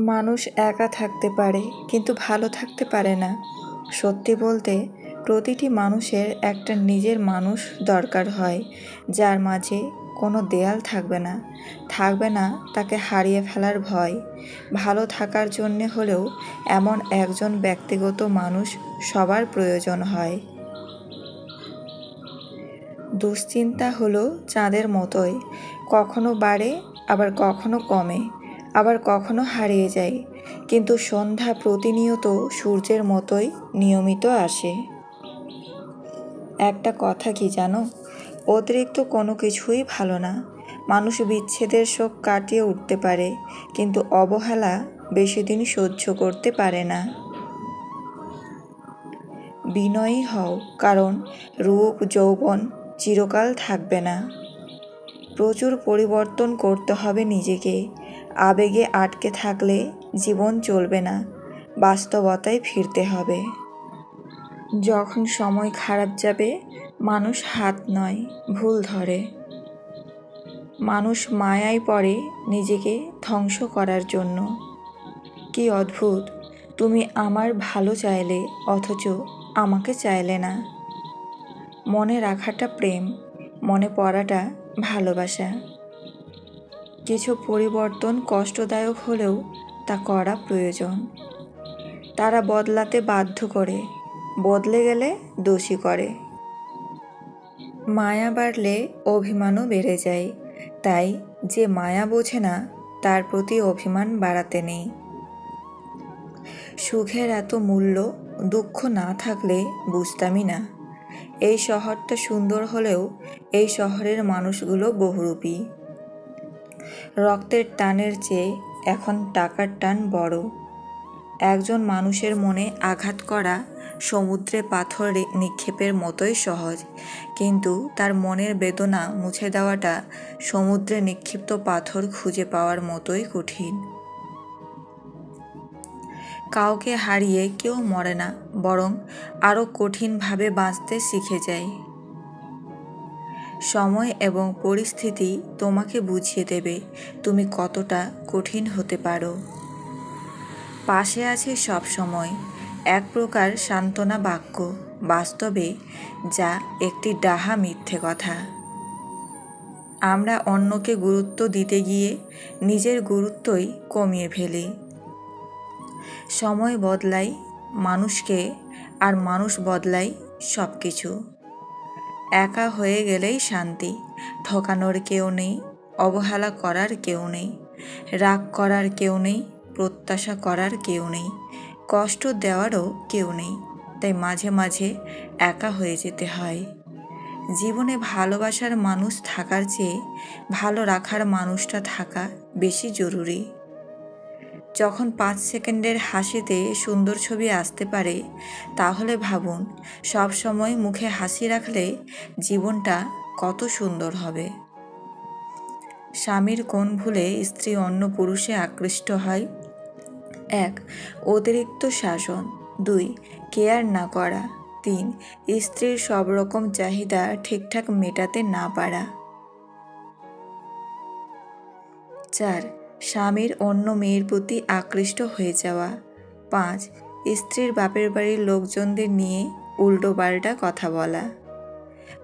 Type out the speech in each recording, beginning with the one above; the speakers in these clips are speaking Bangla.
মানুষ একা থাকতে পারে কিন্তু ভালো থাকতে পারে না। সত্যি বলতে প্রতিটি মানুষের একটা নিজের মানুষ দরকার হয়, যার মাঝে কোনো দেয়াল থাকবে না তাকে হারিয়ে ফেলার ভয়। ভালো থাকার জন্যে হলেও এমন একজন ব্যক্তিগত মানুষ সবার প্রয়োজন হয়। দুশ্চিন্তা হলো চাঁদের মতোই, কখনো বাড়ে, আবার কখনো কমে, আবার কখনো হারিয়ে যায়, কিন্তু সন্ধ্যা প্রতিনিয়ত সূর্যের মতোই নিয়মিত আসে। একটা কথা কি জানো, অতিরিক্ত কোনো কিছুই ভালো না। মানুষ বিচ্ছেদের শোক কাটিয়ে উঠতে পারে, কিন্তু অবহেলা বেশি দিন সহ্য করতে পারে না। বিনয়ী হও, কারণ রূপ যৌবন চিরকাল থাকবে না। প্রচুর পরিবর্তন করতে হবে নিজেকে। আবেগে আটকে থাকলে জীবন চলবে না, বাস্তবতায় ফিরতে হবে। যখন সময় খারাপ যাবে, মানুষ হাত নয় ভুল ধরে। মানুষ মায়ায় পড়ে নিজেকে ধ্বংস করার জন্য। কি অদ্ভুত, তুমি আমার ভালো চাইলে অথচ আমাকে চাইলে না। মনে রাখাটা প্রেম, মনে পড়াটা ভালোবাসা। কিছু পরিবর্তন কষ্টদায়ক হলেও তা করা প্রয়োজন। তারা বদলাতে বাধ্য করে, বদলে গেলে দোষী করে। মায়া বাড়লে অভিমানও বেড়ে যায়, তাই যে মায়া বোঝে না তার প্রতি অভিমান বাড়াতে নেই। সুখের এত মূল্য দুঃখ না থাকলে বুঝতামই না। এই শহরটা সুন্দর হলেও এই শহরের মানুষগুলো বহুরূপী। রক্তের টানের চেয়ে এখন টাকার টান বড়। একজন মানুষের মনে আঘাত করা সমুদ্রে পাথর নিক্ষেপের মতোই সহজ, কিন্তু তার মনের বেদনা মুছে দেওয়াটা সমুদ্রে নিক্ষিপ্ত পাথর খুঁজে পাওয়ার মতোই কঠিন। কাউকে হারিয়ে কেউ মরে না, বরং আরও কঠিনভাবে বাঁচতে শিখে যায়। সময় এবং পরিস্থিতি তোমাকে বুঝিয়ে দেবে তুমি কতটা কঠিন হতে পারো। পাশে আছে সব সময় এক প্রকার সান্ত্বনা বাক্য, বাস্তবে যা একটি ডাহা মিথ্যে কথা। আমরা অন্যকে গুরুত্ব দিতে গিয়ে নিজের গুরুত্বই কমিয়ে ফেলি। সময় বদলায় মানুষকে, আর মানুষ বদলায় সব কিছু। একা হয়ে গেলেই শান্তি। ঠকানোর কেউ নেই, অবহেলা করার কেউ নেই, রাগ করার কেউ নেই, প্রত্যাশা করার কেউ নেই, কষ্ট দেওয়ারও কেউ নেই। তাই মাঝে মাঝে একা হয়ে যেতে হয়। জীবনে ভালোবাসার মানুষ থাকার চেয়ে ভালো রাখার মানুষটা থাকা বেশি জরুরি। যখন 5 সেকেন্ডের হাসিতে সুন্দর ছবি আসতে পারে, তাহলে ভাবুন সব সময় মুখে হাসি রাখলে জীবনটা কত সুন্দর হবে। স্বামীর কোন ভুলে স্ত্রী অন্য পুরুষে আকৃষ্ট হয়? 1. অতিরিক্ত শাসন। 2. কেয়ার না করা। 3. স্ত্রীর সব রকম চাহিদা ঠিকঠাক মেটাতে না পারা। 4. স্বামীর অন্য মেয়ের প্রতি আকৃষ্ট হয়ে যাওয়া। 5. স্ত্রীর বাপের বাড়ির লোকজনদের নিয়ে উল্টোপাল্টা কথা বলা।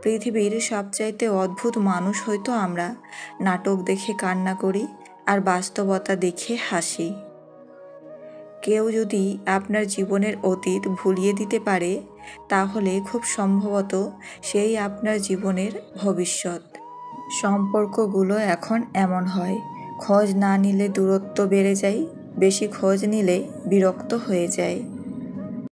পৃথিবীর সবচাইতে অদ্ভুত মানুষ হয়তো আমরা। নাটক দেখে কান্না করি আর বাস্তবতা দেখে হাসি। কেউ যদি আপনার জীবনের অতীত ভুলিয়ে দিতে পারে, তাহলে খুব সম্ভবত সেই আপনার জীবনের ভবিষ্যৎ। সম্পর্কগুলো এখন এমন হয়, খোঁজ না নিলে দূরত্ব বেড়ে যায়, বেশি খোঁজ নিলে বিরক্ত হয়ে যায়।